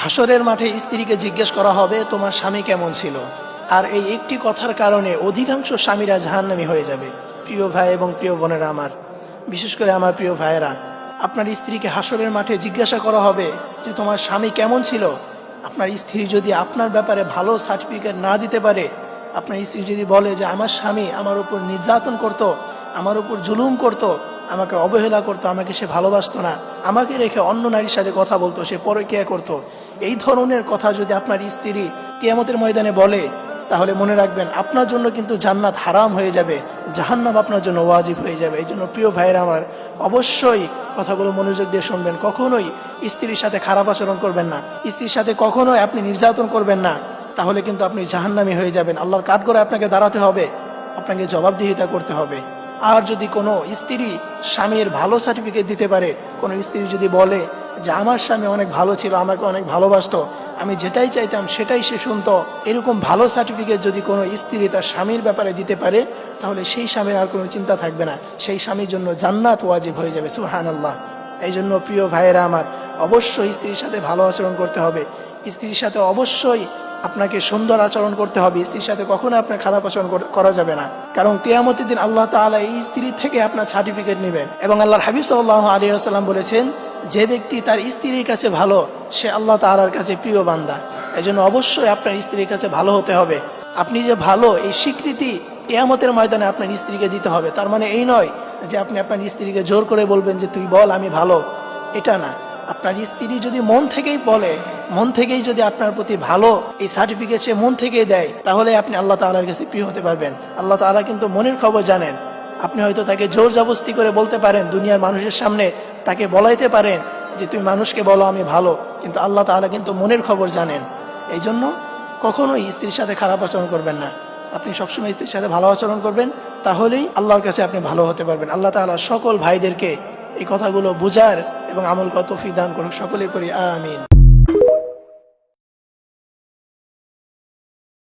হাসরের মাঠে স্ত্রীকে জিজ্ঞেস করা হবে তোমার স্বামী কেমন ছিল। আর এই একটি কথার কারণে অধিকাংশ স্বামীরা জাহান্নামী হয়ে যাবে। প্রিয় ভাই এবং প্রিয় বোনেরা আমার, বিশেষ করে আমার প্রিয় ভাইয়েরা, আপনার স্ত্রীকে হাসরের মাঠে জিজ্ঞাসা করা হবে যে তোমার স্বামী কেমন ছিল। আপনার স্ত্রী যদি আপনার ব্যাপারে ভালো সার্টিফিকেট না দিতে পারে, আপনার স্ত্রী যদি বলে যে আমার স্বামী আমার উপর নির্যাতন করত, আমার উপর জুলুম করত, আমাকে অবহেলা করতো, আমাকে সে ভালোবাসতো না, আমাকে রেখে অন্য নারীর সাথে কথা বলতো, সে পরকীয়া করতো, এই ধরনের কথা যদি আপনার স্ত্রী কিয়ামতের ময়দানে বলে, তাহলে মনে রাখবেন আপনার জন্য কিন্তু জান্নাত হারাম হয়ে যাবে, জাহান্নাম আপনার জন্য ওয়াজিব হয়ে যাবে। এই জন্য প্রিয় ভাইয়েরা আমার, অবশ্যই কথাগুলো মনোযোগ দিয়ে শুনবেন। কখনোই স্ত্রীর সাথে খারাপ আচরণ করবেন না, স্ত্রীর সাথে কখনোই আপনি নির্যাতন করবেন না, তাহলে কিন্তু আপনি জাহান্নামী হয়ে যাবেন। আল্লাহর কাঠগড়ায় আপনাকে দাঁড়াতে হবে, আপনাকে জবাবদিহিতা করতে হবে। আর যদি কোনো স্ত্রী স্বামীর ভালো সার্টিফিকেট দিতে পারে, কোনো স্ত্রী যদি বলে যে আমার স্বামী অনেক ভালো ছিল, আমাকে অনেক ভালোবাসতো, আমি যেটাই চাইতাম সেটাই সে শুনতো, এরকম ভালো সার্টিফিকেট যদি কোনো স্ত্রী তার স্বামীর ব্যাপারে দিতে পারে, তাহলে সেই স্বামীর আর কোনো চিন্তা থাকবে না, সেই স্বামীর জন্য জান্নাত ওয়াজিব হয়ে যাবে। সুবহানাল্লাহ। এই জন্য প্রিয় ভাইয়েরা আমার, অবশ্যই স্ত্রীর সাথে ভালো আচরণ করতে হবে, স্ত্রীর সাথে অবশ্যই আপনাকে সুন্দর আচরণ করতে হবে, স্ত্রীর সাথে কখনো আপনার খারাপ আচরণ করা যাবে না। কারণ কিয়ামতের দিন আল্লাহ তাআলা এই স্ত্রী থেকে আপনার সার্টিফিকেট নেবেন। এবং আল্লাহর হাবিব সাল্লাল্লাহু আলাইহি ওয়াসাল্লাম বলেছেন, যে ব্যক্তি তার স্ত্রীর কাছে ভালো, সে আল্লাহ তাআলার কাছে প্রিয় বান্দা। এই জন্য অবশ্যই আপনার স্ত্রীর কাছে ভালো হতে হবে। আপনি যে ভালো, এই স্বীকৃতি কিয়ামতের ময়দানে আপনার স্ত্রীকে দিতে হবে। তার মানে এই নয় যে আপনি আপনার স্ত্রীকে জোর করে বলবেন যে তুই বল আমি ভালো, এটা না। আপনার স্ত্রী যদি মন থেকেই বলে, মন থেকেই যদি আপনার প্রতি ভালো এই সার্টিফিকেট সে মন থেকেই দেয়, তাহলে আপনি আল্লাহ তাআলার কাছে প্রিয় হতে পারবেন। আল্লাহ তাআলা কিন্তু মনের খবর জানেন। আপনি হয়তো তাকে জোর জবরদস্তি করে বলতে পারেন, দুনিয়ার মানুষের সামনে তাকে বলাইতে পারেন যে তুই মানুষকে বলো আমি ভালো, কিন্তু আল্লাহ তাআলা কিন্তু মনের খবর জানেন। এই জন্য কখনোই স্ত্রীর সাথে খারাপ আচরণ করবেন না, আপনি সবসময় স্ত্রীর সাথে ভালো আচরণ করবেন, তাহলেই আল্লাহর কাছে আপনি ভালো হতে পারবেন। আল্লাহ তাআলা সকল ভাইদেরকে এই কথাগুলো বুঝার এবং আমল করার তৌফিক দান করুন। সকলেই করি আমিন।